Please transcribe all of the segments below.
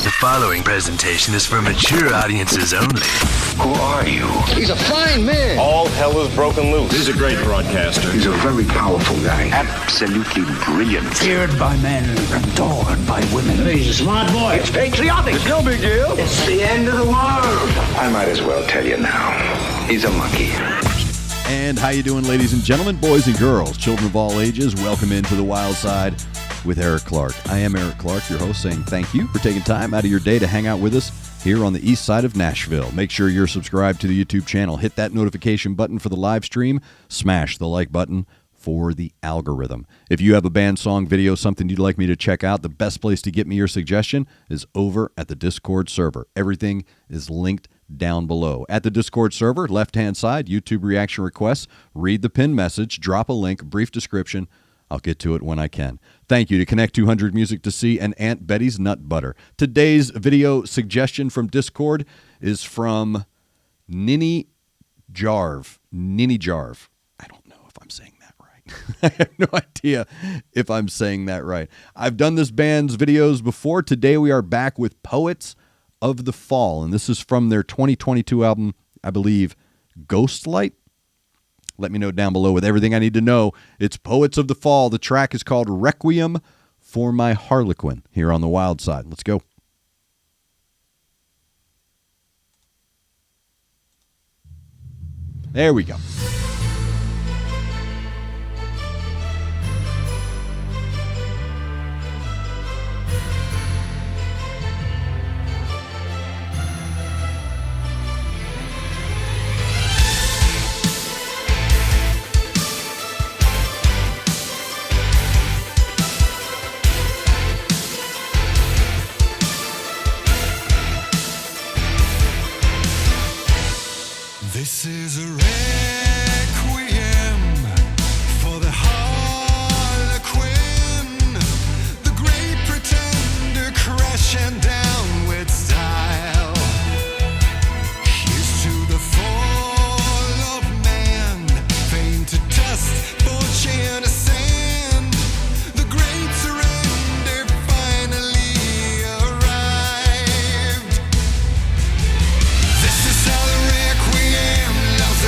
The following presentation is for mature audiences only. Who are you? He's a fine man. All hell is broken loose. He's a great broadcaster. He's a very powerful guy. Absolutely brilliant. Feared by men, adored by women. He's a smart boy. It's patriotic. It's no big deal. It's the end of the world. I might as well tell you now. He's a monkey. And how you doing, ladies and gentlemen, boys and girls, children of all ages? Welcome into the Wild Side with Eric Clark. I am Eric Clark, your host, saying thank you for taking time out of your day to hang out with us here on the east side of Nashville. Make sure you're subscribed to the YouTube channel. Hit that notification button for the live stream. Smash the like button for the algorithm. If you have a band, song, video, something you'd like me to check out, the best place to get me your suggestion is over at the Discord server. Everything is linked down below. At the Discord server, left-hand side, YouTube reaction requests, read the pinned message, drop a link, brief description. I'll get to it when I can. Thank you to Connect 200 Music to See and Aunt Betty's Nut Butter. Today's video suggestion from Discord is from Ninny Jarv. Ninny Jarv. I don't know if I'm saying that right. I have no idea if I'm saying that right. I've done this band's videos before. Today we are back with Poets of the Fall, and this is from their 2022 album, I believe, Ghostlight. Let me know down below with everything I need to know. It's Poets of the Fall. The track is called Requiem for My Harlequin here on the Wild Side. Let's go. There we go. This is a requiem for the Harlequin, the great pretender crashing down with style. Here's to the fall of man, fain to dust, fortune to sand. The great surrender finally arrived. This is how the requiem loves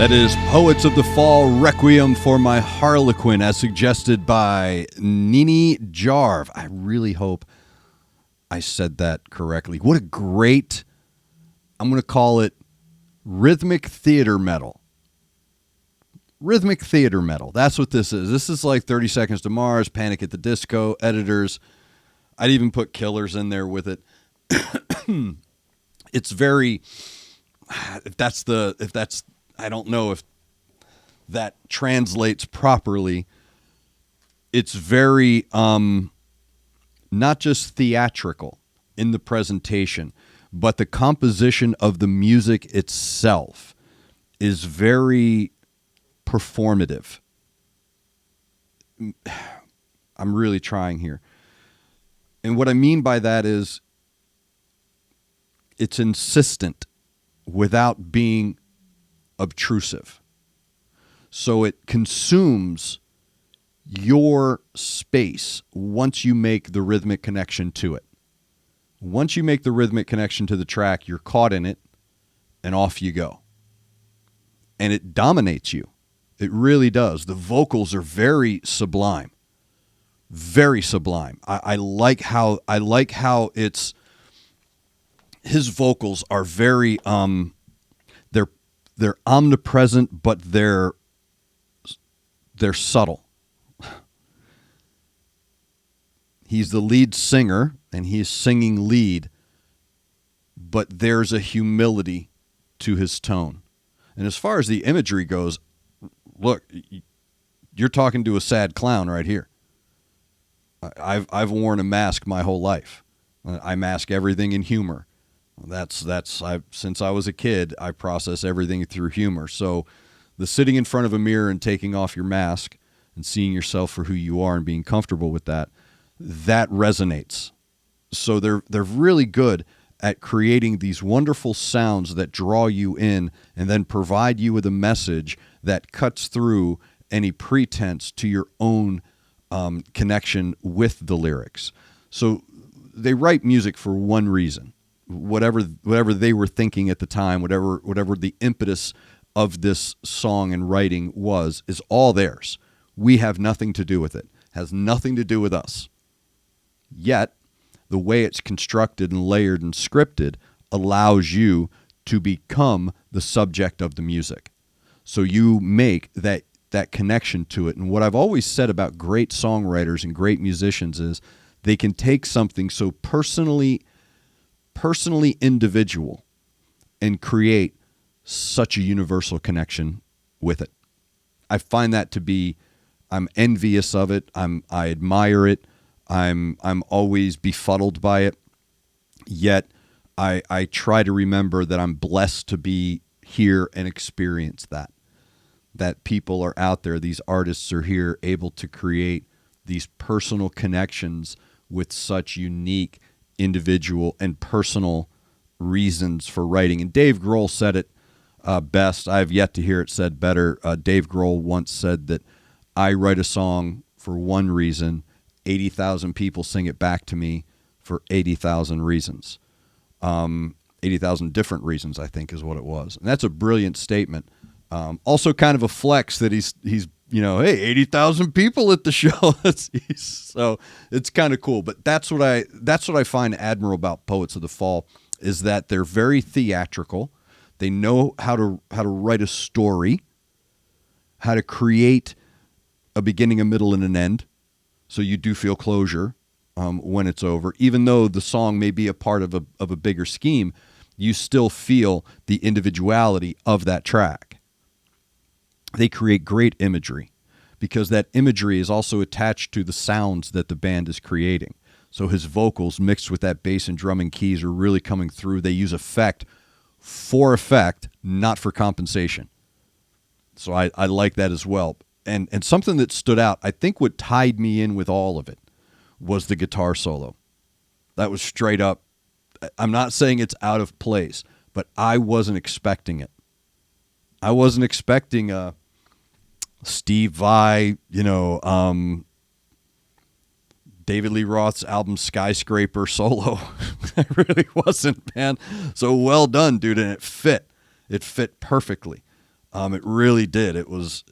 That is Poets of the Fall, Requiem for My Harlequin, as suggested by Nini Jarv. I really hope I said that correctly. What a great, I'm going to call it rhythmic theater metal. Rhythmic theater metal. That's what this is. This is like 30 Seconds to Mars, Panic at the Disco, Editors. I'd even put Killers in there with it. It's very, I don't know if that translates properly. It's very not just theatrical in the presentation, but the composition of the music itself is very performative. I'm really trying here. And what I mean by that is it's insistent without being obtrusive. So it consumes your space once you make the rhythmic connection to it. Once you make the rhythmic connection to the track, you're caught in it and off you go. And it dominates you. It really does. The vocals are very sublime. Very sublime. I like how it's, his vocals are very they're omnipresent, but they're subtle. He's the lead singer and he's singing lead, but there's a humility to his tone. And as far as the imagery goes, look, you're talking to a sad clown right here. I've worn a mask my whole life. I mask everything in humor. Since I was a kid, I process everything through humor. So the sitting in front of a mirror and taking off your mask and seeing yourself for who you are and being comfortable with that resonates. So they're really good at creating these wonderful sounds that draw you in and then provide you with a message that cuts through any pretense to your own connection with the lyrics. So they write music for one reason. Whatever they were thinking at the time, whatever the impetus of this song and writing is all theirs. We have nothing to do with it. Has nothing to do with us. Yet, the way it's constructed and layered and scripted allows you to become the subject of the music. So you make that connection to it. And what I've always said about great songwriters and great musicians is they can take something so personally individual and create such a universal connection with it. I find that to be, I'm envious of it. I admire it. I'm always befuddled by it. Yet I try to remember that I'm blessed to be here and experience that people are out there. These artists are here able to create these personal connections with such unique individual and personal reasons for writing. And Dave Grohl said it best. I have yet to hear it said better. Dave Grohl once said that I write a song for one reason, 80,000 people sing it back to me for 80,000 reasons. 80,000 different reasons, I think, is what it was. And that's a brilliant statement. Also kind of a flex that he's hey, 80,000 people at the show. So it's kind of cool. But that's what I find admirable about Poets of the Fall is that they're very theatrical. They know how to write a story, how to create a beginning, a middle, and an end. So you do feel closure when it's over. Even though the song may be a part of a bigger scheme, you still feel the individuality of that track. They create great imagery because that imagery is also attached to the sounds that the band is creating. So his vocals mixed with that bass and drum and keys are really coming through. They use effect for effect, not for compensation. So I like that as well. And something that stood out, I think what tied me in with all of it was the guitar solo. That was straight up. I'm not saying it's out of place, but I wasn't expecting it. I wasn't expecting Steve Vai, David Lee Roth's album Skyscraper solo. I really wasn't, man. So well done, dude, and it fit. It fit perfectly. It really did. It was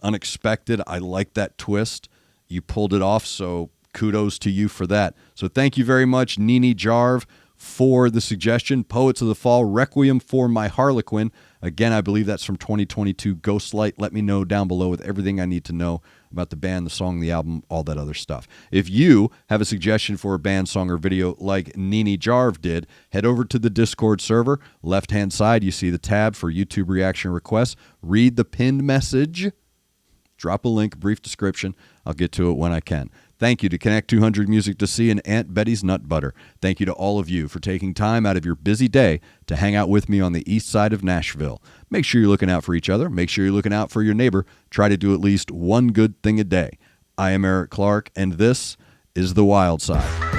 unexpected. I liked that twist. You pulled it off, so kudos to you for that. So thank you very much, Nini Jarve, for the suggestion. Poets of the Fall, Requiem for My Harlequin. Again, I believe that's from 2022 Ghostlight. Let me know down below with everything I need to know about the band, the song, the album, all that other stuff. If you have a suggestion for a band, song, or video like Nini Jarve did, head over to the Discord server. Left-hand side, you see the tab for YouTube reaction requests. Read the pinned message. Drop a link, brief description. I'll get to it when I can. Thank you to Connect 200 Music to See and Aunt Betty's Nut Butter. Thank you to all of you for taking time out of your busy day to hang out with me on the east side of Nashville. Make sure you're looking out for each other. Make sure you're looking out for your neighbor. Try to do at least one good thing a day. I am Eric Clark, and this is The Wild Side.